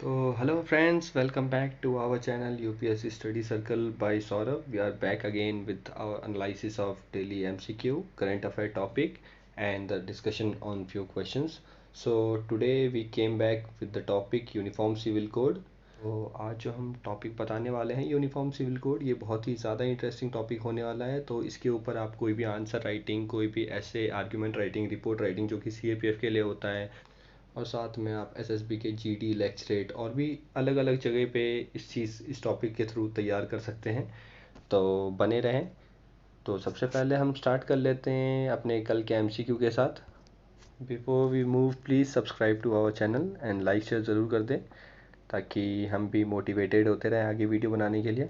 So, hello friends, welcome back to our channel UPSC Study Circle by Saurabh. We are back again with our analysis of daily MCQ, current affair topic, and the discussion on few questions. So, today we came back with the topic Uniform Civil Code. तो आज जो हम topic बताने वाले हैं uniform civil code, ये बहुत ही ज़्यादा इंटरेस्टिंग टॉपिक होने वाला है। तो इसके ऊपर आप कोई भी आंसर राइटिंग, कोई भी ऐसे आर्ग्यूमेंट राइटिंग, रिपोर्ट राइटिंग जो कि सीएपीएफ के लिए होता है, और साथ में आप एसएसबी के जीडी, लेक्चरेट और भी अलग अलग जगह पे इस टॉपिक के थ्रू तैयार कर सकते हैं। तो बने रहें। तो सबसे पहले हम स्टार्ट कर लेते हैं अपने कल के एमसीक्यू के साथ। Before we move, please subscribe to our channel and like share ज़रूर कर दें ताकि हम भी मोटिवेटेड होते रहें आगे वीडियो बनाने के लिए।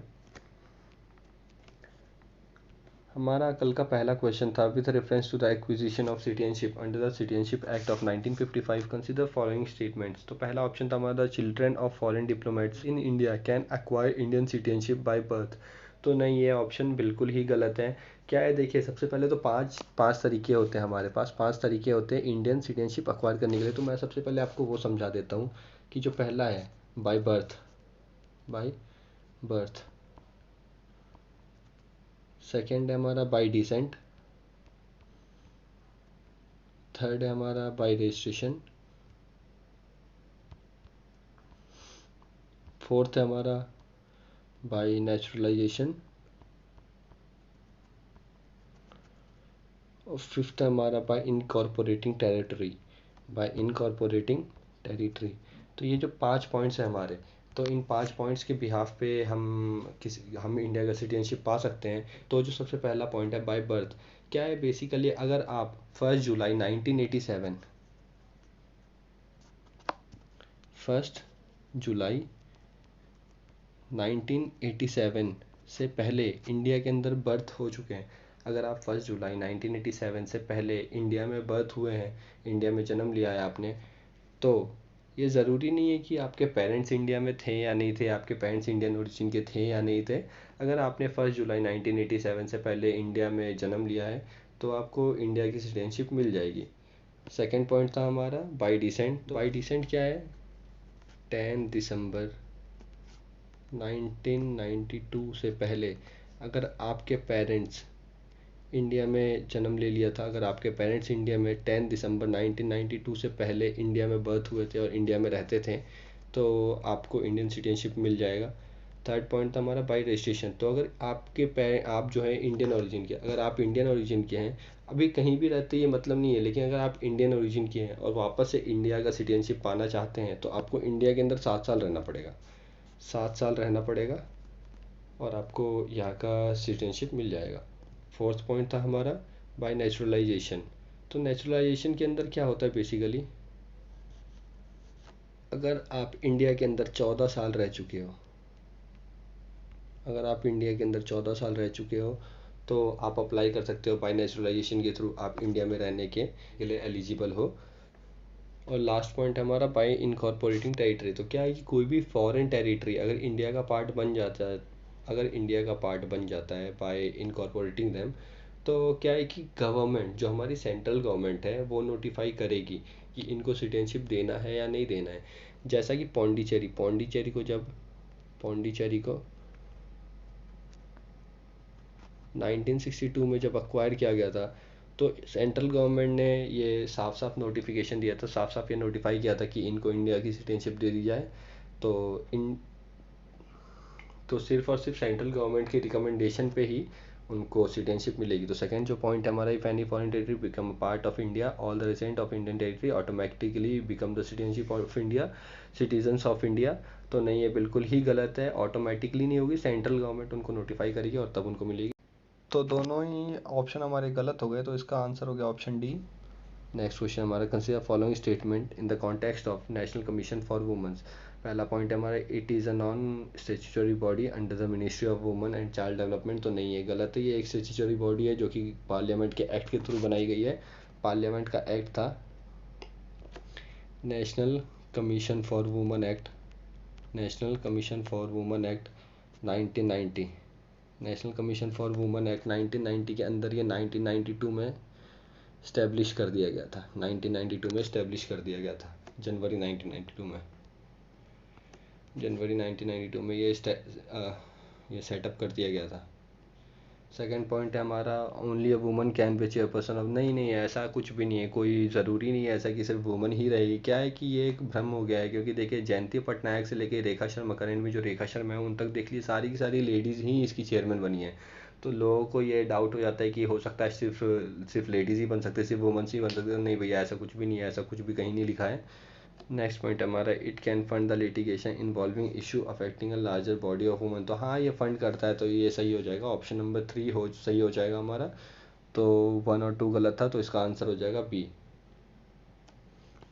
हमारा कल का पहला क्वेश्चन था, with reference to the acquisition of citizenship under the citizenship act of 1955 consider following statements. तो पहला ऑप्शन था हमारा, children of foreign diplomats in India can acquire Indian citizenship by birth. तो नहीं, ये ऑप्शन बिल्कुल ही गलत है। क्या है, देखिए, सबसे पहले तो पांच पांच तरीके होते हैं हमारे पास, पांच तरीके होते हैं इंडियन सिटीजनशिप अक्वायर करने के लिए। तो मैं सबसे पहले आपको वो समझा देता हूँ कि जो पहला है by birth, by birth. Second है हमारा बाय डिसेंट। थर्ड है हमारा बाय रजिस्ट्रेशन। फोर्थ है हमारा बाय नेचुरलाइजेशन। और फिफ्थ है हमारा bye incorporating territory, bye incorporating territory. तो ये जो पांच पॉइंट्स हैं हमारे, तो इन पांच पॉइंट्स के बिहाफ पे हम इंडिया का सिटीजनशिप पा सकते हैं। तो जो सबसे पहला पॉइंट है बाय बर्थ, क्या है बेसिकली, अगर आप 1 जुलाई 1987, 1 जुलाई 1987 से पहले इंडिया के अंदर बर्थ हो चुके हैं, अगर आप 1 जुलाई 1987 से पहले इंडिया में बर्थ हुए हैं, इंडिया में जन्म लिया है आपने, तो ये ज़रूरी नहीं है कि आपके पेरेंट्स इंडिया में थे या नहीं थे, आपके पेरेंट्स इंडियन ओरिजिन के थे या नहीं थे। अगर आपने 1 जुलाई 1987 से पहले इंडिया में जन्म लिया है तो आपको इंडिया की सिटीजनशिप मिल जाएगी। सेकेंड पॉइंट था हमारा बाई डिसेंट। तो बाई डिसेंट क्या है, 10 दिसंबर 1992 से पहले अगर आपके पेरेंट्स इंडिया में जन्म ले लिया था, अगर आपके पेरेंट्स इंडिया में 10 दिसंबर 1992 से पहले इंडिया में बर्थ हुए थे और इंडिया में रहते थे, तो आपको इंडियन सिटीजनशिप मिल जाएगा। थर्ड पॉइंट था हमारा बाई रजिस्ट्रेशन। तो अगर आप जो है इंडियन ओरिजिन के, अगर आप इंडियन ओरिजिन के हैं, अभी कहीं भी रहते ये मतलब नहीं है, लेकिन अगर आप इंडियन ओरिजिन के हैं और वापस से इंडिया का सिटीजनशिप पाना चाहते हैं तो आपको इंडिया के अंदर 7 साल रहना पड़ेगा, 7 साल रहना पड़ेगा और आपको यहाँ का सिटीजनशिप मिल जाएगा। फोर्थ पॉइंट था हमारा बाय नेचुरलाइजेशन। तो नेचुरलाइजेशन के अंदर क्या होता है बेसिकली, अगर आप इंडिया के अंदर 14 साल रह चुके हो, अगर आप इंडिया के अंदर 14 साल रह चुके हो तो आप अप्लाई कर सकते हो बाय नेचुरलाइजेशन के थ्रू, आप इंडिया में रहने के लिए एलिजिबल हो। और लास्ट पॉइंट हमारा बाय इनकॉर्पोरेटिंग टेरिटरी। तो क्या है कि कोई भी फॉरेन टेरिटरी अगर इंडिया का पार्ट बन जाता है, अगर इंडिया का पार्ट बन जाता है बाय इनकॉर्पोरेटिंग दैम, तो क्या है कि गवर्नमेंट, जो हमारी सेंट्रल गवर्नमेंट है, वो नोटिफाई करेगी कि इनको सिटीजनशिप देना है या नहीं देना है। जैसा कि पौंडीचेरी को 1962 में जब अक्वायर किया गया था, तो सेंट्रल गवर्नमेंट ने ये साफ साफ नोटिफिकेशन दिया था, साफ साफ ये नोटिफाई किया था कि इनको इंडिया की सिटीजनशिप दे दी जाए। तो इन तो सिर्फ और सिर्फ सेंट्रल गवर्नमेंट की रिकमेंडेशन पे ही उनको सिटीजनशिप मिलेगी। तो सेकंड जो पॉइंट है हमारा, if any foreign territory become a part of India, all the resident of Indian territory automatically become the citizenship of India, citizens of India. तो नहीं, ये बिल्कुल ही गलत है, ऑटोमेटिकली नहीं होगी, सेंट्रल गवर्नमेंट उनको नोटिफाई करेगी और तब उनको मिलेगी। तो दोनों ही ऑप्शन हमारे गलत हो गए, तो इसका आंसर हो गया ऑप्शन डी। नेक्स्ट क्वेश्चन हमारा, consider following statement in the context of national commission for womens. पहला पॉइंट है हमारा, it is a non statutory body under the ministry of women and child development. तो नहीं है, गलत है, ये एक स्टेचुटरी बॉडी है जो कि पार्लियामेंट के एक्ट के थ्रू बनाई गई है। पार्लियामेंट का एक्ट था national commission for women act, national commission for women act 1990। National commission for women act 1990 के अंदर ये 1992 में स्टैब्लिश कर दिया गया था, 1992 में स्टैब्लिश कर दिया गया था, जनवरी 1992 में। जनवरी 1992 में ये सेटअप कर दिया गया था। सेकंड पॉइंट है हमारा, only a woman can be chairperson of, नहीं नहीं ऐसा कुछ भी नहीं है, कोई ज़रूरी नहीं है ऐसा कि सिर्फ वुमन ही रहेगी। क्या है कि ये एक भ्रम हो गया है, क्योंकि देखिए जयंती पटनायक से लेके रेखा शर्मा, करंट में जो रेखा शर्मा है उन तक देख लीजिए सारी की सारी लेडीज़ ही इसकी चेयरमैन बनी है। तो लोगों को ये डाउट हो जाता है कि हो सकता है सिर्फ सिर्फ लेडीज़ ही बन सकते, सिर्फ वुमन्स ही बन सकते, नहीं भैया ऐसा कुछ भी नहीं है, ऐसा कुछ भी कहीं नहीं लिखा है। नेक्स्ट पॉइंट हमारा, it can fund the litigation involving issue affecting a larger body of woman, तो हाँ ये फंड करता है, तो ये सही हो जाएगा, ऑप्शन नंबर 3 सही हो जाएगा हमारा। तो 1 और 2 गलत था, तो इसका आंसर हो जाएगा बी।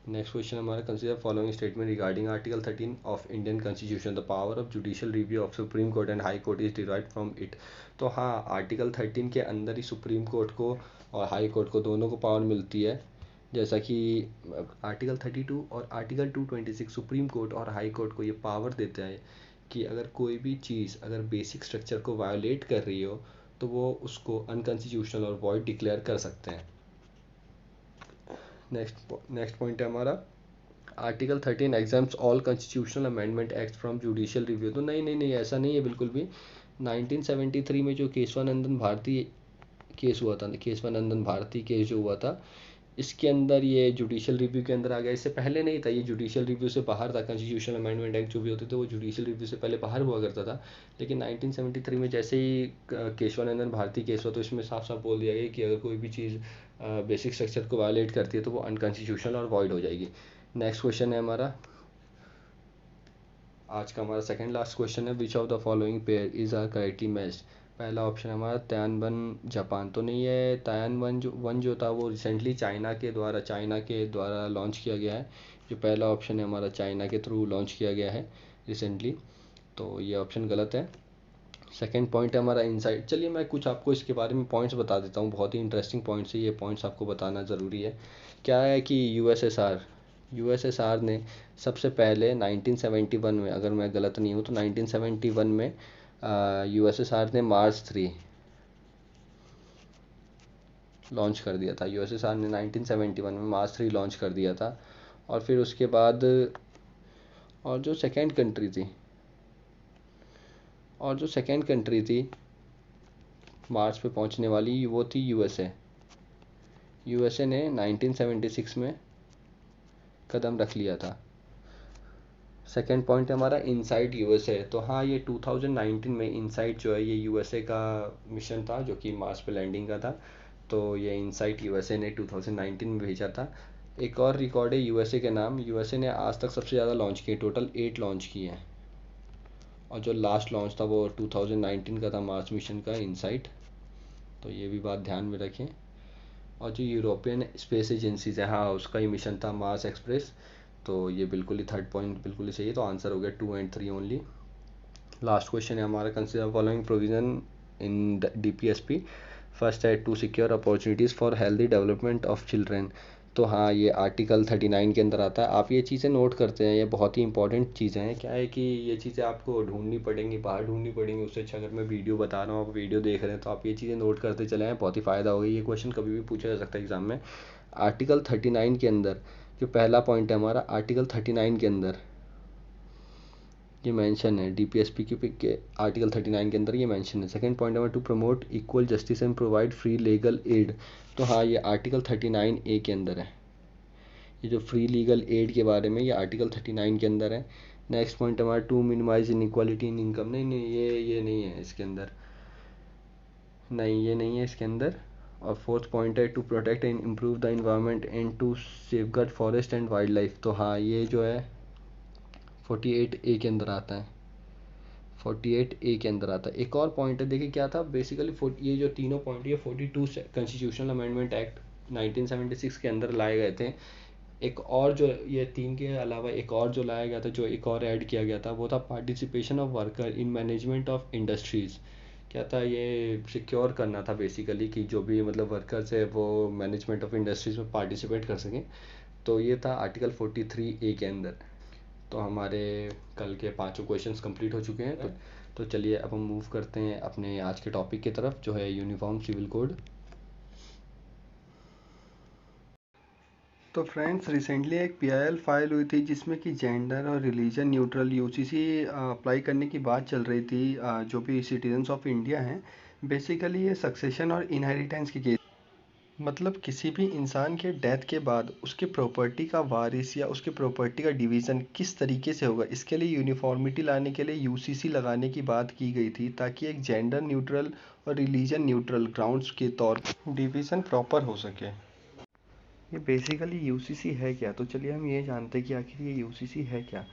नेक्स्ट क्वेश्चन हमारा, consider following statement regarding article 13 of Indian constitution, the power of judicial review of supreme court and high court is derived from it, तो हाँ आर्टिकल 13 के अंदर ही सुप्रीम कोर्ट को और हाई कोर्ट को दोनों को पावर मिलती है। जैसा कि आर्टिकल 32 और आर्टिकल 226 सुप्रीम कोर्ट और हाई कोर्ट को ये पावर देता है कि अगर कोई भी चीज़ अगर बेसिक स्ट्रक्चर को वायोलेट कर रही हो तो वो उसको अनकॉन्स्टिट्यूशनल और वॉइड डिक्लेयर कर सकते हैं। नेक्स्ट पॉइंट है हमारा, article 13 exams all constitutional amendment act from judicial review, तो नहीं नहीं नहीं ऐसा नहीं है बिल्कुल भी। 1973 में जो केशवानंदन भारती केस हुआ था, केशवानंदन भारती केस जो हुआ था, इसके अंदर ये जुडिशियल रिव्यू के अंदर आ गया। इससे पहले नहीं था, ये जुडिशियल रिव्यू से बाहर था। कॉन्स्टिट्यूशनल अमेंडमेंट एक्ट जो भी होते थे वो जुडिशियल रिव्यू से पहले बाहर हुआ करता था। लेकिन 1973 में जैसे ही केशवानंदन भारती केस हुआ तो इसमें साफ साफ बोल दिया गया कि अगर कोई भी चीज़ बेसिक स्ट्रक्चर को वायलेट करती है तो वो अनकॉन्स्टिट्यूशनल और वॉइड हो जाएगी। नेक्स्ट क्वेश्चन है हमारा, आज का हमारा सेकंड लास्ट क्वेश्चन है, which of the following pair is are correctly matched. पहला ऑप्शन हमारा त्यानबन जापान, तो नहीं है, त्यानबन जो था वो रिसेंटली चाइना के द्वारा लॉन्च किया गया है। जो पहला ऑप्शन है हमारा चाइना के थ्रू लॉन्च किया गया है रिसेंटली, तो ये ऑप्शन गलत है। सेकंड पॉइंट है हमारा इनसाइट, चलिए मैं कुछ आपको इसके बारे में पॉइंट्स बता देता हूँ, बहुत ही इंटरेस्टिंग पॉइंट्स है ये, पॉइंट्स आपको बताना ज़रूरी है। क्या है कि यूएसएसआर ने सबसे पहले 1971 में, अगर मैं गलत नहीं हूँ तो 1971 में यूएसएसआर ने मार्स 3 लॉन्च कर दिया था। यूएसएसआर ने 1971 में मार्स 3 लॉन्च कर दिया था। और फिर उसके बाद और जो सेकेंड कंट्री थी मार्स पे पहुंचने वाली, वो थी यूएसए ने 1976 में कदम रख लिया था। सेकेंड पॉइंट है हमारा इनसाइट यूएसए, तो हाँ ये 2019 में इनसाइट जो है ये यूएसए का मिशन था जो कि मार्स पे लैंडिंग का था, तो ये इनसाइट यूएसए ने 2019 में भेजा था। एक और रिकॉर्ड है यूएसए के नाम, यूएसए ने आज तक सबसे ज़्यादा लॉन्च किए, टोटल 8 लॉन्च किए हैं, और जो लास्ट लॉन्च था वो 2019 का था मार्स मिशन का इनसाइट, तो ये भी बात ध्यान में रखें। और जो यूरोपियन स्पेस एजेंसीज है, हाँ उसका ही मिशन था मार्स एक्सप्रेस, तो ये बिल्कुल ही थर्ड पॉइंट बिल्कुल ही सही है, तो आंसर हो गया 2 एंड 3 ओनली। लास्ट क्वेश्चन है हमारा, consider following provision in DPSP. First है to secure opportunities for healthy development of children, तो हाँ ये आर्टिकल 39 के अंदर आता है। आप ये चीज़ें नोट करते हैं, ये बहुत ही इंपॉर्टेंट चीज़ें हैं। क्या है कि ये चीज़ें आपको ढूंढनी पड़ेंगी, बाहर ढूंढनी पड़ेंगी, उससे अच्छा अगर मैं वीडियो बता रहा हूँ, आप वीडियो देख रहे हैं, तो आप ये चीज़ें नोट करते चले आएँ, बहुत ही फ़ायदा होगा। ये क्वेश्चन कभी भी पूछा जा सकता है एग्जाम में। आर्टिकल 39 के अंदर जो पहला पॉइंट है हमारा, आर्टिकल 39 के अंदर ये मेंशन है, डीपीएसपी के आर्टिकल 39 के अंदर ये मेंशन है। सेकंड पॉइंट है to promote equal justice and provide free legal aid, तो हाँ ये आर्टिकल 39A के अंदर है। ये जो फ्री लीगल एड के बारे में ये आर्टिकल 39 के अंदर है। नेक्स्ट पॉइंट हमारा to minimize inequality in income, नहीं नहीं ये नहीं है इसके अंदर, नहीं ये नहीं है इसके अंदर। और फोर्थ पॉइंट है to protect and improve the environment and to safeguard forest and wild life, तो हाँ ये जो है 48A के अंदर आता है, 48A के अंदर आता है। एक और पॉइंट है, देखिए क्या था बेसिकली, ये जो तीनों पॉइंट ये 42 कॉन्स्टिट्यूशनल अमेंडमेंट एक्ट 1976 के अंदर लाए गए थे। एक और जो ये तीन के अलावा एक और जो लाया गया था, जो एक और ऐड किया गया था, वो था participation of worker in management of industries. क्या था, ये सिक्योर करना था बेसिकली कि जो भी मतलब वर्कर्स है वो मैनेजमेंट ऑफ इंडस्ट्रीज़ में पार्टिसिपेट कर सकें, तो ये था आर्टिकल 43A के अंदर। तो हमारे कल के पांचों क्वेश्चंस कंप्लीट हो चुके हैं, तो चलिए अब हम मूव करते हैं अपने आज के टॉपिक की तरफ, जो है यूनिफॉर्म सिविल कोड। तो फ्रेंड्स, रिसेंटली एक पीआईएल फाइल हुई थी जिसमें कि जेंडर और रिलीजन न्यूट्रल यूसीसी अप्लाई करने की बात चल रही थी। जो भी सिटीजन्स ऑफ इंडिया हैं, बेसिकली ये सक्सेशन और इनहेरिटेंस की केस, मतलब किसी भी इंसान के डेथ के बाद उसके प्रॉपर्टी का वारिस या उसके प्रॉपर्टी का डिवीज़न किस तरीके से होगा, इसके लिए यूनिफॉर्मिटी लाने के लिए यूसीसी लगाने की बात की गई थी, ताकि एक जेंडर न्यूट्रल और रिलीजन न्यूट्रल ग्राउंड्स के तौर पर डिवीज़न प्रॉपर हो सके। ये बेसिकली यूसीसी है क्या? तो चलिए हम ये जानते हैं कि आखिर ये यूसीसी है क्या।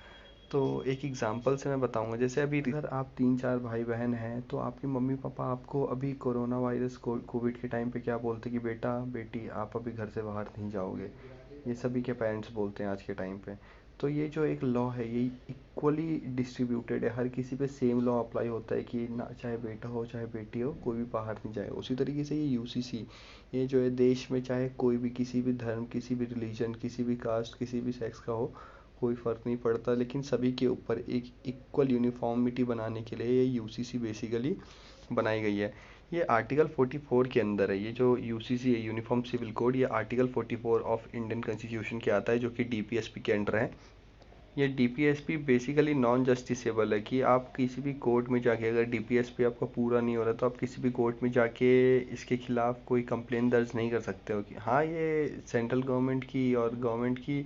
तो एक एग्जांपल से मैं बताऊंगा। जैसे अभी अगर आप 3-4 भाई बहन हैं, तो आपके मम्मी पापा आपको अभी कोरोना वायरस कोविड के टाइम पे क्या बोलते कि बेटा बेटी आप अभी घर से बाहर नहीं जाओगे। ये सभी के पेरेंट्स बोलते हैं आज के टाइम पे। तो ये जो एक लॉ है ये इक्वली डिस्ट्रीब्यूटेड है, हर किसी पे सेम लॉ अप्लाई होता है कि ना चाहे बेटा हो चाहे बेटी हो कोई भी बाहर नहीं जाएगा। उसी तरीके से ये यूसीसी, ये जो है देश में चाहे कोई भी किसी भी धर्म, किसी भी रिलीजन, किसी भी कास्ट, किसी भी सेक्स का हो, कोई फ़र्क नहीं पड़ता, लेकिन सभी के ऊपर एक इक्वल यूनिफॉर्मिटी बनाने के लिए ये यूसीसी बेसिकली बनाई गई है। ये आर्टिकल 44 के अंदर है। ये जो यूसीसी है, यूनिफॉर्म सिविल कोड, ये आर्टिकल 44 ऑफ इंडियन कॉन्स्टिट्यूशन के आता है, जो कि डीपीएसपी के अंडर है। ये डीपीएसपी बेसिकली नॉन जस्टिसेबल है, कि आप किसी भी कोर्ट में जाके अगर डीपीएसपी आपका पूरा नहीं हो रहा तो आप किसी भी कोर्ट में जाके इसके खिलाफ कोई कंप्लेन दर्ज नहीं कर सकते हो। कि हाँ, ये सेंट्रल गवर्नमेंट की और गवर्नमेंट की,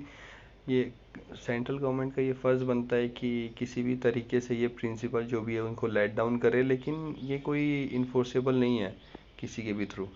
ये सेंट्रल गवर्नमेंट का ये फ़र्ज़ बनता है कि किसी भी तरीके से ये प्रिंसिपल जो भी है उनको लेट डाउन करे, लेकिन ये कोई इन्फोर्सेबल नहीं है किसी के भी थ्रू।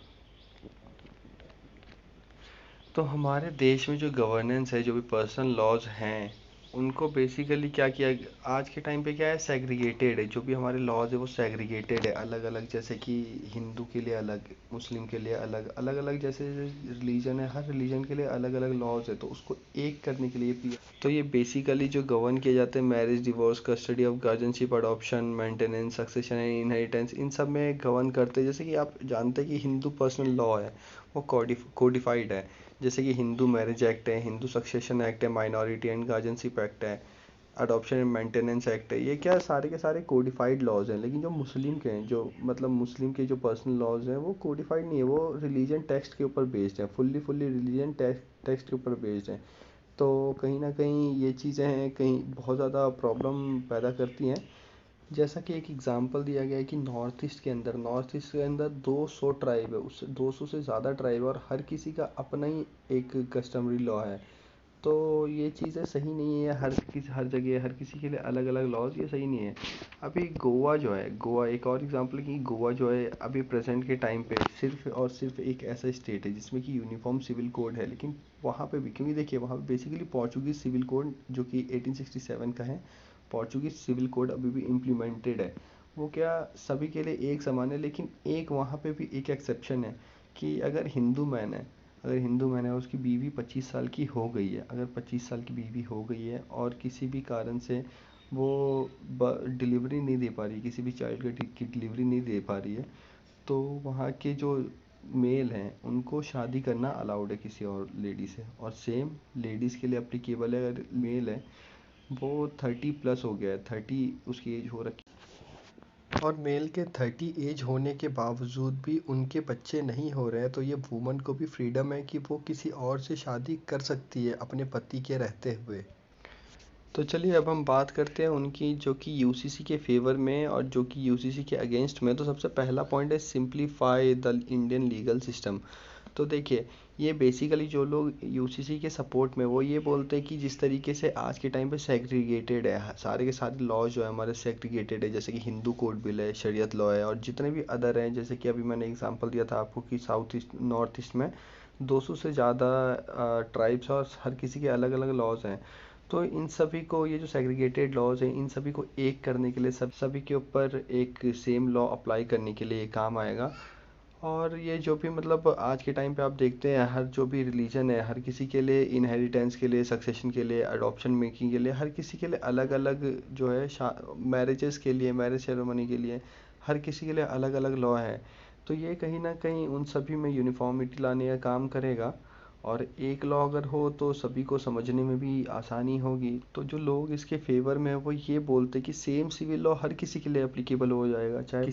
तो हमारे देश में जो गवर्नेंस है, जो भी पर्सनल लॉज हैं, उनको बेसिकली क्या किया, आज के टाइम पे क्या है, सेग्रीगेटेड है। जो भी हमारे लॉज है वो सेग्रीगेटेड है, अलग अलग। जैसे कि हिंदू के लिए अलग, मुस्लिम के लिए अलग, अलग अलग जैसे रिलीजन है, हर रिलीजन के लिए अलग अलग लॉज है। तो उसको एक करने के लिए तो ये बेसिकली जो गवर्न किए जाते हैं, marriage, divorce, custody of guardianship, adoption, maintenance, succession and inheritance, इन सब में गवर्न करते हैं। जैसे कि आप जानते हैं कि हिंदू पर्सनल लॉ है वो कोडिफाइड है। जैसे कि हिंदू मैरिज एक्ट है, हिंदू सक्सेशन एक्ट है, माइनॉरिटी एंड गार्जियनशिप एक्ट है, अडॉप्शन एंड मेंटेनेंस एक्ट है। ये क्या सारे के सारे कोडिफाइड लॉज हैं। लेकिन जो मुस्लिम के हैं, जो मतलब मुस्लिम के जो पर्सनल लॉज हैं, वो कोडिफाइड नहीं है, वो रिलीजन टेक्स्ट के ऊपर बेस्ड हैं, फुल्ली रिलीजन टेक्स्ट के ऊपर बेस्ड हैं। तो कहीं ना कहीं ये चीज़ें हैं, कहीं बहुत ज़्यादा प्रॉब्लम पैदा करती हैं। जैसा कि एक एग्जांपल दिया गया है कि नॉर्थ ईस्ट के अंदर 200 ट्राइब है, उससे 200 से ज़्यादा ट्राइब है, और हर किसी का अपना ही एक कस्टमरी लॉ है। तो ये चीज़ें सही नहीं है, हर जगह हर किसी के लिए अलग अलग लॉज, ये सही नहीं है। अभी गोवा जो है, गोवा एक और एग्जांपल है कि गोवा जो है अभी प्रेजेंट के टाइम पे सिर्फ और सिर्फ एक ऐसा स्टेट है जिसमें कि यूनिफॉर्म सिविल कोड है। लेकिन वहाँ पे भी, क्योंकि देखिए वहाँ पे बेसिकली पोर्चुगीज सिविल कोड जो कि 1867 का है, पोर्चुगीज सिविल कोड अभी भी इम्प्लीमेंटेड है। वो क्या सभी के लिए एक समान है, लेकिन एक वहाँ पे भी एक एक्सेप्शन है कि अगर हिंदू मैन है और उसकी बीवी 25 साल की हो गई है, अगर 25 साल की बीवी हो गई है और किसी भी कारण से वो डिलीवरी नहीं दे पा रही, किसी भी चाइल्ड की डिलीवरी नहीं दे पा रही है, तो वहाँ के जो मेल हैं उनको शादी करना अलाउड है किसी और लेडी से। और सेम लेडीज़ के लिए अप्लीकेबल है। अगर मेल है वो 30 प्लस हो गया है, 30 उसकी एज हो रखी, और मेल के 30 एज होने के बावजूद भी उनके बच्चे नहीं हो रहे हैं, तो ये वुमन को भी फ्रीडम है कि वो किसी और से शादी कर सकती है अपने पति के रहते हुए। तो चलिए अब हम बात करते हैं उनकी, जो कि यूसीसी के फेवर में और जो कि यूसीसी के अगेंस्ट में। तो सबसे पहला पॉइंट है simplify the Indian legal system. तो देखिए, ये बेसिकली जो लोग यूसीसी के सपोर्ट में, वो ये बोलते हैं कि जिस तरीके से आज के टाइम पे सेग्रीगेटेड है, सारे के सारे लॉज जो है हमारे सेग्रीगेटेड है। जैसे कि हिंदू कोड बिल है, शरीयत लॉ है, और जितने भी अदर हैं, जैसे कि अभी मैंने एग्जांपल दिया था आपको कि साउथ ईस्ट नॉर्थ ईस्ट में 200 से ज़्यादा ट्राइब्स और हर किसी के अलग अलग लॉज हैं। तो इन सभी को, ये जो सेग्रीगेटेड लॉज हैं, इन सभी को एक करने के लिए, सभी के ऊपर एक सेम लॉ अप्लाई करने के लिए काम आएगा। और ये जो भी मतलब आज के टाइम पे आप देखते हैं, हर जो भी रिलीजन है, हर किसी के लिए इनहेरिटेंस के लिए, सक्सेशन के लिए, अडॉप्शन मेकिंग के लिए, हर किसी के लिए अलग अलग जो है, मैरिजेस के लिए, मैरिज सेरेमनी के लिए, हर किसी के लिए अलग अलग लॉ है। तो ये कहीं ना कहीं उन सभी में यूनिफॉर्मिटी लाने का काम करेगा। और एक लॉ अगर हो तो सभी को समझने में भी आसानी होगी। तो जो लोग इसके फेवर में है वो ये बोलते हैं कि सेम सिविल लॉ हर किसी के लिए एप्लीकेबल हो जाएगा, चाहे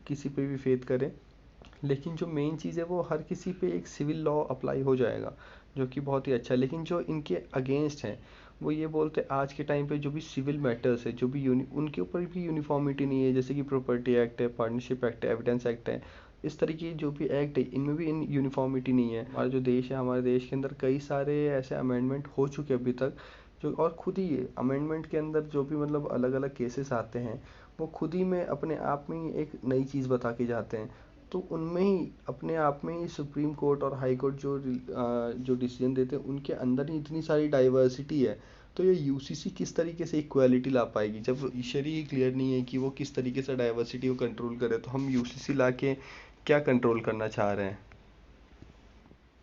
किसी पे भी फेथ करे। लेकिन जो मेन चीज़ है वो हर किसी पे एक सिविल लॉ अप्लाई हो जाएगा। जो कि बहुत ही अच्छा है। लेकिन जो इनके अगेंस्ट हैं वो ये बोलते हैं आज के टाइम पे जो भी सिविल मैटर्स है, जो भी उनके ऊपर भी यूनिफॉर्मिटी नहीं है, जैसे कि प्रॉपर्टी एक्ट है, पार्टनरशिप एक्ट है, एविडेंस एक्ट है, इस तरीके के जो भी एक्ट है इनमें भी इन यूनिफॉर्मिटी नहीं है। हमारा जो देश है, हमारे देश के अंदर कई सारे ऐसे अमेंडमेंट हो चुके अभी तक, जो और खुद ही अमेंडमेंट के अंदर जो भी मतलब अलग अलग केसेस आते हैं वो खुद ही में अपने आप में ही एक नई चीज़ बता के जाते हैं। तो उनमें ही अपने आप में ही सुप्रीम कोर्ट और हाई कोर्ट जो डिसीजन देते हैं उनके अंदर ही इतनी सारी डाइवर्सिटी है। तो ये यूसीसी किस तरीके से इक्वालिटी ला पाएगी जब जुडिशरी ही क्लियर नहीं है कि वो किस तरीके से डाइवर्सिटी को कंट्रोल करे, तो हम यूसीसी ला के क्या कंट्रोल करना चाह रहे हैं।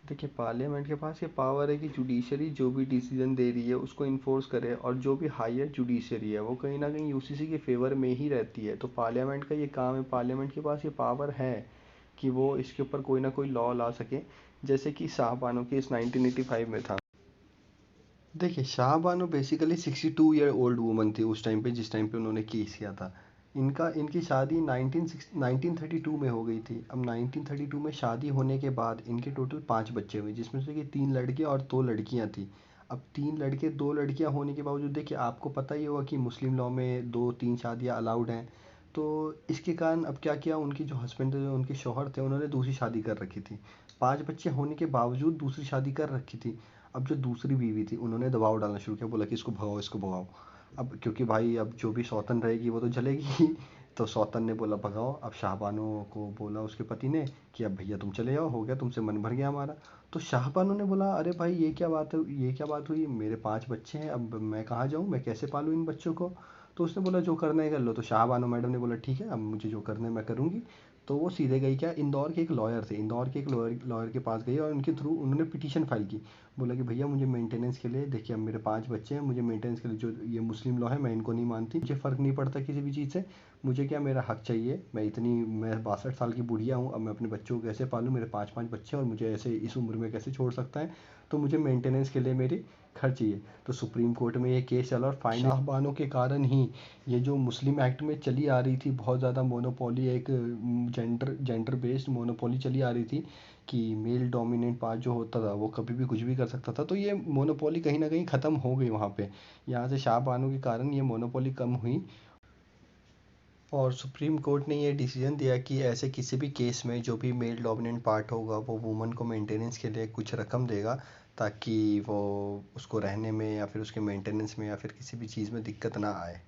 देखिए, पार्लियामेंट के पास ये पावर है कि जुडिशरी जो भी डिसीजन दे रही है उसको इन्फोर्स करे, और जो भी हायर जुडिशरी है वो कहीं ना कहीं यूसीसी के फेवर में ही रहती है। तो पार्लियामेंट का ये काम है, पार्लियामेंट के पास ये पावर है कि वो इसके ऊपर कोई ना कोई लॉ ला सके, जैसे कि शाहबानो केस 1985 में था। देखिए, Shah Bano basically 62 year old woman थी उस टाइम पे, जिस टाइम पे उन्होंने केस किया था। इनकी शादी 1932 में हो गई थी। अब 1932 में शादी होने के बाद इनके टोटल 5 बच्चे हुए, जिसमें से कि 3 लड़के और 2 लड़कियां थी। अब 3 लड़के 2 लड़कियां होने के बावजूद देखिए, आपको पता ही होगा कि मुस्लिम लॉ में 2-3 शादियां अलाउड हैं। तो इसके कारण अब क्या किया, उनकी जो हस्बैंड थे, जो उनके शौहर थे, उन्होंने दूसरी शादी कर रखी थी। 5 बच्चे होने के बावजूद दूसरी शादी कर रखी थी। अब जो दूसरी बीवी थी उन्होंने दबाव डालना शुरू किया, बोला कि इसको भगाओ, इसको भगाओ। अब क्योंकि भाई अब जो भी सौतन रहेगी वो तो जलेगी ही। तो सौतन ने बोला भगाओ। अब शाहबानो को बोला उसके पति ने कि अब भैया तुम चले जाओ, हो गया, तुमसे मन भर गया हमारा। तो शाहबानो ने बोला अरे भाई ये क्या बात है, ये क्या बात हुई, मेरे 5 बच्चे हैं, अब मैं कहाँ जाऊँ, मैं कैसे पालूँ इन बच्चों को। तो उसने बोला जो करना है कर लो। तो शाहबानो मैडम ने बोला ठीक है, अब मुझे जो करना है मैं करूँगी। तो वो सीधे गई क्या, इंदौर के एक लॉयर थे, इंदौर के एक लॉयर के पास गई और उनके थ्रू उन्होंने पिटीशन फाइल की। बोला कि भैया मुझे मेंटेनेंस के लिए, देखिए अब मेरे 5 बच्चे हैं, मुझे मेंटेनेंस के लिए, जो ये मुस्लिम लॉ है मैं इनको नहीं मानती, मुझे फ़र्क नहीं पड़ता किसी भी चीज़ से, मुझे क्या मेरा हक चाहिए। मैं 62 साल की बुढ़िया हूँ, अब मैं अपने बच्चों को कैसे पालूँ, मेरे 5-5 बच्चे और मुझे ऐसे इस उम्र में कैसे छोड़ सकता है। तो मुझे मेंटेनेंस के लिए मेरी घर चाहिए। तो सुप्रीम कोर्ट में ये केस चला और फाइनल शाहबानों के कारण ही ये जो मुस्लिम एक्ट में चली आ रही थी बहुत ज़्यादा मोनोपोली, एक जेंडर जेंडर बेस्ड मोनोपोली चली आ रही थी कि मेल डोमिनेंट पार्ट जो होता था वो कभी भी कुछ भी कर सकता था। तो ये मोनोपोली कहीं ना कहीं ख़त्म हो गई वहाँ पे। यहाँ से शाहबानो के कारण ये मोनोपोली कम हुई। और सुप्रीम कोर्ट ने ये डिसीजन दिया कि ऐसे किसी भी केस में जो भी मेल डोमिनेंट पार्ट होगा वो वुमन को मेंटेनेंस के लिए कुछ रकम देगा, ताकि वो उसको रहने में या फिर उसके मेंटेनेंस में या फिर किसी भी चीज़ में दिक्कत ना आए।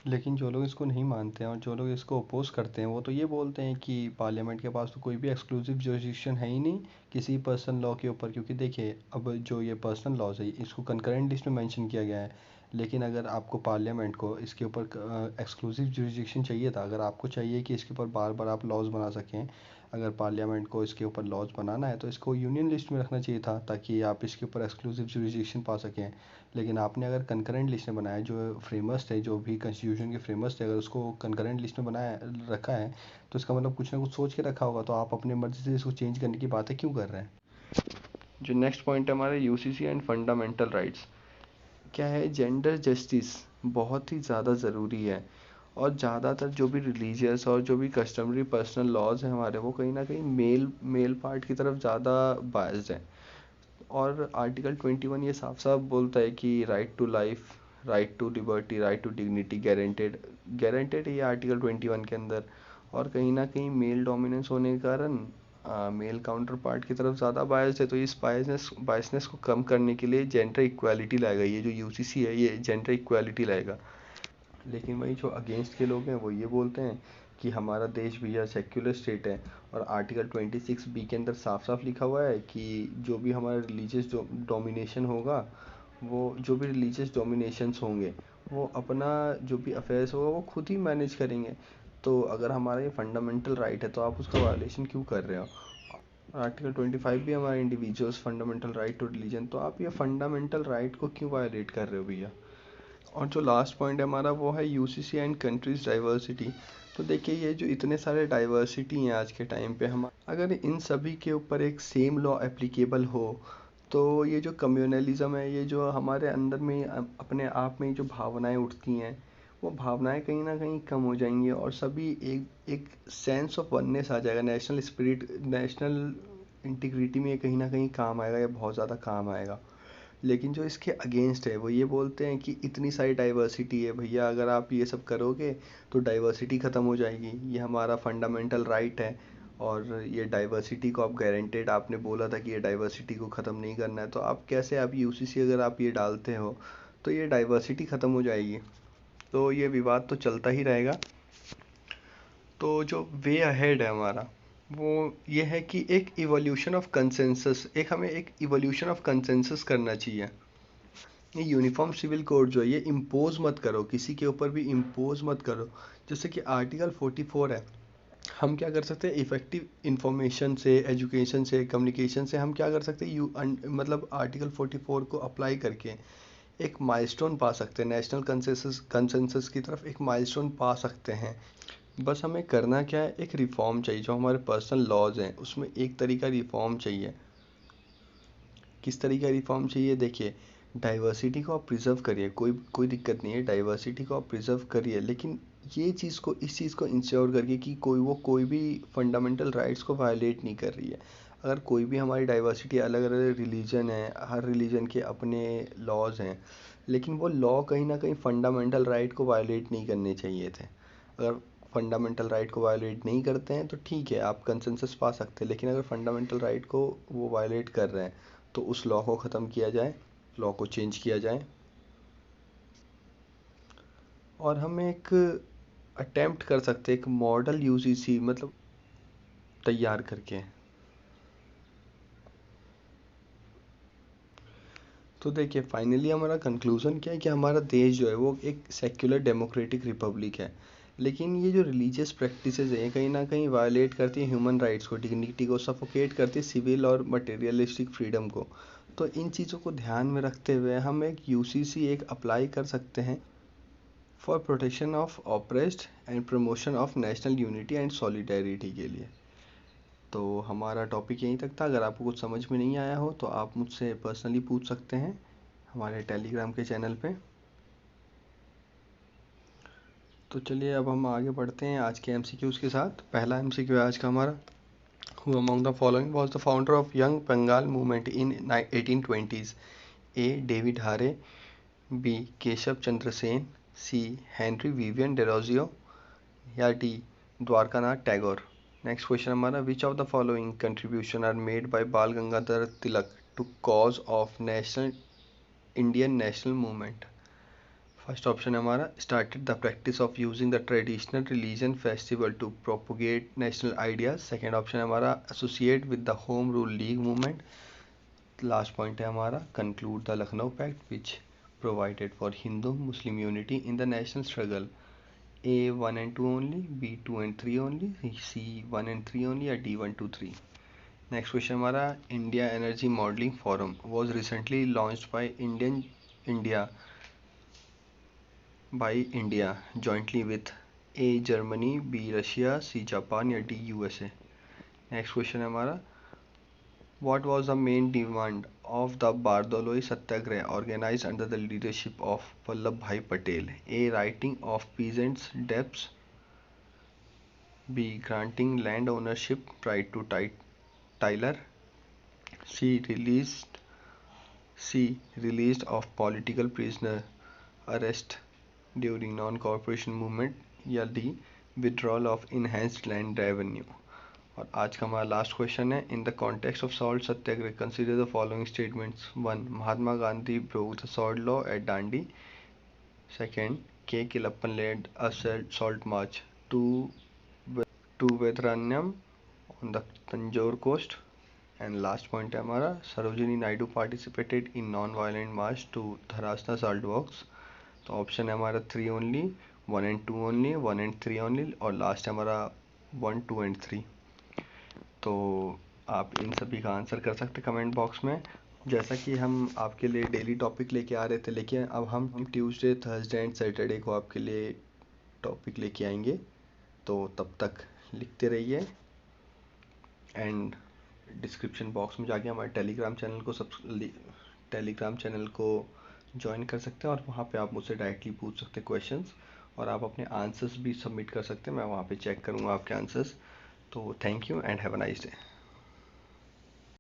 लेकिन जो लोग इसको नहीं मानते हैं और जो लोग इसको अपोज करते हैं वो तो ये बोलते हैं कि पार्लियामेंट के पास तो कोई भी एक्सक्लूसिव जुरिस्डिक्शन है ही नहीं किसी पर्सनल लॉ के ऊपर, क्योंकि देखिए अब जो ये पर्सनल लॉज है इसको कंकरेंट लिस्ट में मेंशन किया गया है। लेकिन अगर आपको पार्लियामेंट को इसके ऊपर एक्सक्लूसिव जुरिस्डिक्शन चाहिए था, अगर आपको चाहिए कि इसके ऊपर बार बार आप लॉज बना सकें, अगर पार्लियामेंट को इसके ऊपर लॉज बनाना है तो इसको यूनियन लिस्ट में रखना चाहिए था, ताकि आप इसके ऊपर एक्सक्लूसिव जुरिस्डिक्शन पा सकें। लेकिन आपने अगर कंकरेंट लिस्ट में बनाया, जो फ्रेमर्स थे, जो भी कॉन्स्टिट्यूशन के फ्रेमर्स थे, अगर उसको कंकरेंट लिस्ट में बनाया रखा है तो इसका मतलब कुछ ना कुछ सोच के रखा होगा। तो आप अपने मर्जी से इसको चेंज करने की बातें क्यों कर रहे हैं। जो नेक्स्ट पॉइंट है हमारा यूसीसी एंड फंडामेंटल राइट्स। क्या है, जेंडर जस्टिस बहुत ही ज़्यादा ज़रूरी है। और ज़्यादातर जो भी रिलीजियस और जो भी कस्टमरी पर्सनल लॉज हैं हमारे, वो कहीं ना कहीं मेल मेल पार्ट की तरफ ज़्यादा बायस्ड हैं। और आर्टिकल 21 ये साफ साफ बोलता है कि right to life, right to liberty, right to dignity guaranteed, guaranteed है ये आर्टिकल 21 के अंदर। और कहीं ना कहीं मेल डोमिनेंस होने के कारण मेल काउंटर पार्ट की तरफ ज़्यादा बायस है। तो इस बायसनेस को कम करने के लिए जेंडर इक्वालिटी लाएगा, ये जो यूसीसी है ये जेंडर इक्वालिटी लाएगा। लेकिन वही जो अगेंस्ट के लोग हैं वो ये बोलते हैं कि हमारा देश भैया सेक्युलर स्टेट है, और आर्टिकल 26 बी के अंदर साफ साफ लिखा हुआ है कि जो भी हमारा रिलीजियस डोमिनेशन होगा, वो जो भी रिलीजियस डोमिनेशंस होंगे वो अपना जो भी अफेयर्स होगा वो खुद ही मैनेज करेंगे। तो अगर हमारा ये फंडामेंटल राइट है तो आप उसका वायलेशन क्यों कर रहे हो। आर्टिकल 25 भी हमारा individuals fundamental right to religion, तो आप ये फंडामेंटल राइट को क्यों वायलेट कर रहे हो भैया। और जो लास्ट पॉइंट है हमारा वो है यूसीसी एंड कंट्रीज डाइवर्सिटी। तो देखिए, ये जो इतने सारे डाइवर्सिटी हैं आज के टाइम पे, हम अगर इन सभी के ऊपर एक सेम लॉ एप्लीकेबल हो तो ये जो कम्युनलिज्म है, ये जो हमारे अंदर में अपने आप में जो भावनाएं उठती हैं वो भावनाएं कहीं ना कहीं कम हो जाएंगी, और सभी एक एक सेंस ऑफ वननेस आ जाएगा, नेशनल स्पिरिट, नेशनल इंटीग्रिटी में ये कहीं ना कहीं काम आएगा या बहुत ज़्यादा काम आएगा। लेकिन जो इसके अगेंस्ट है वो ये बोलते हैं कि इतनी सारी डाइवर्सिटी है भैया, अगर आप ये सब करोगे तो डाइवर्सिटी ख़त्म हो जाएगी, ये हमारा फंडामेंटल राइट है। और ये डाइवर्सिटी को आप गारंटेड, आपने बोला था कि ये डाइवर्सिटी को ख़त्म नहीं करना है, तो आप कैसे, आप यूसीसी अगर आप ये डालते हो तो ये डाइवर्सिटी ख़त्म हो जाएगी। तो ये विवाद तो चलता ही रहेगा। तो जो वे अहेड है हमारा वो ये है कि एक इवोल्यूशन ऑफ कंसेंसस, एक हमें एक इवोल्यूशन ऑफ कंसेंसस करना चाहिए। ये यूनिफॉर्म सिविल कोड जो है ये इम्पोज मत करो, किसी के ऊपर भी इम्पोज मत करो। जैसे कि आर्टिकल 44 है, हम क्या कर सकते हैं, इफेक्टिव इंफॉर्मेशन से, एजुकेशन से, कम्युनिकेशन से हम क्या कर सकते हैं, मतलब आर्टिकल 44 को अप्लाई करके एक माइलस्टोन पा सकते हैं, नेशनल कंसेंसस की तरफ एक माइलस्टोन पा सकते हैं। बस हमें करना क्या है, एक रिफॉर्म चाहिए। जो हमारे पर्सनल लॉज हैं उसमें एक तरीका रिफॉर्म चाहिए। किस तरीके का रिफॉर्म चाहिए, देखिए डाइवर्सिटी को आप प्रिजर्व करिए, कोई कोई दिक्कत नहीं है, डाइवर्सिटी को आप प्रिजर्व करिए, लेकिन ये चीज़ को, इस चीज़ को इंश्योर करिए कि कोई भी फंडामेंटल राइट्स को वायलेट नहीं कर रही है। अगर कोई भी, हमारी डाइवर्सिटी अलग अलग रिलीजन है, हर रिलीजन के अपने लॉज हैं, लेकिन वो लॉ कहीं ना कहीं फंडामेंटल राइट को वायलेट नहीं करने चाहिए थे। अगर फंडामेंटल राइट को वायलेट नहीं करते हैं तो ठीक है, आप कंसेंसस पा सकते हैं, लेकिन अगर फंडामेंटल राइट को वो वायलेट कर रहे हैं तो उस लॉ को ख़त्म किया जाए, लॉ को चेंज किया जाए। और हम एक अटेम्प्ट कर सकते हैं, एक मॉडल यूसीसी मतलब तैयार करके। तो देखिए फाइनली हमारा कंक्लूज़न क्या है कि हमारा देश जो है वो एक सेक्युलर डेमोक्रेटिक रिपब्लिक है, लेकिन ये जो रिलीजियस प्रैक्टिसेस हैं कहीं ना कहीं वायलेट करती है ह्यूमन राइट्स को, डिग्निटी को, सफोकेट करती है सिविल और मटेरियलिस्टिक फ्रीडम को। तो इन चीज़ों को ध्यान में रखते हुए हम एक यूसीसी एक अप्लाई कर सकते हैं for protection of oppressed and promotion of national unity and solidarity के लिए। तो हमारा टॉपिक यहीं तक था। अगर आपको कुछ समझ में नहीं आया हो तो आप मुझसे पर्सनली पूछ सकते हैं हमारे टेलीग्राम के चैनल पे। तो चलिए अब हम आगे बढ़ते हैं आज के एमसीक्यूज़ के साथ। पहला एमसीक्यू है आज का हमारा, who among the following was the founder of Young Bengal movement in 1820s? A David Hare, B Keshav Chandra Sen, C Henry Vivian Derozio, या D Dwarkanath Tagore. Next question हमारा, which of the following contribution are made by Bal Gangadhar Tilak to cause of national Indian national movement? First option है हमारा, started the practice of using the traditional religion festival to propagate national ideas. Second option है हमारा, associate with the home rule league movement. Last point है हमारा, conclude the Lucknow pact which provided for Hindu Muslim unity in the national struggle. A 1 and 2 only, B 2 and 3 only, C 1 and 3 only, या D 1 2 3। Next question हमारा, India energy modelling forum was recently launched by India jointly with A Germany, B Russia, C Japan, या D USA. Next question है हमारा, What was the main demand of the Bardoloi Satyagraha organized under the leadership of Vallabhbhai Patel? A. Writing of peasants' debts, B. Granting land ownership right to tiller, C. Released of political prisoner arrest during non-cooperation movement, या D. Withdrawal of enhanced land revenue। और आज का हमारा last question है, in the context of salt Satyagraha consider the following statements. 1. Mahatma Gandhi broke the salt law at Dandi. Second, K Kelappan led a salt march to Vedaranyam on the Tanjore coast. And last point है हमारा, Sarojini Naidu participated in non violent march to Dharasana salt works. तो option है हमारा 3 only, 1 and 2 only, 1 and 3 only, और last है हमारा 1 2 and 3। तो आप इन सभी का आंसर कर सकते कमेंट बॉक्स में। जैसा कि हम आपके लिए डेली टॉपिक लेके आ रहे थे, लेकिन अब हम ट्यूसडे, थर्सडे एंड सैटरडे को आपके लिए टॉपिक लेके आएंगे। तो तब तक लिखते रहिए एंड डिस्क्रिप्शन बॉक्स में जाके हमारे टेलीग्राम चैनल को ज्वाइन कर सकते हैं, और वहाँ पे आप मुझसे डायरेक्टली पूछ सकते हैं क्वेश्चंस, और आप अपने आंसर्स भी सबमिट कर सकते हैं। मैं वहाँ पे चेक करूँगा आपके आंसर्स। तो thank you and have a nice day.